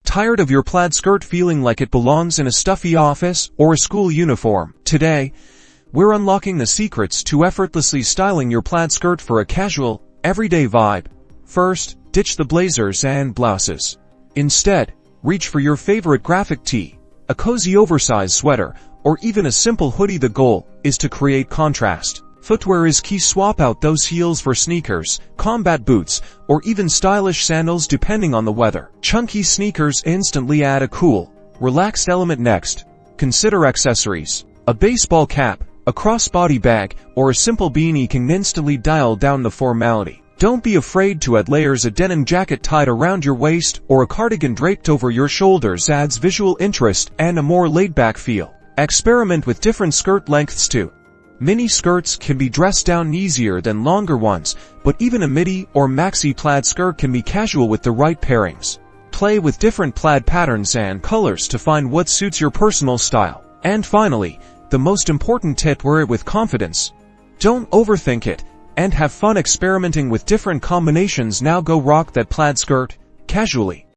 Tired of your plaid skirt feeling like it belongs in a stuffy office or a school uniform? Today, we're unlocking the secrets to effortlessly styling your plaid skirt for a casual, everyday vibe. First, ditch the blazers and blouses. Instead, reach for your favorite graphic tee, a cozy oversized sweater, or even a simple hoodie. The goal is to create contrast. Footwear is key. Swap out those heels for sneakers, combat boots, or even stylish sandals depending on the weather. Chunky sneakers instantly add a cool, relaxed element. Next, consider accessories. A baseball cap, a crossbody bag, or a simple beanie can instantly dial down the formality. Don't be afraid to add layers. A denim jacket tied around your waist or a cardigan draped over your shoulders adds visual interest and a more laid-back feel. Experiment with different skirt lengths too. Mini skirts can be dressed down easier than longer ones, but even a midi or maxi plaid skirt can be casual with the right pairings. Play with different plaid patterns and colors to find what suits your personal style. And finally, the most important tip: wear it with confidence. Don't overthink it, and have fun experimenting with different combinations. Now go rock that plaid skirt casually.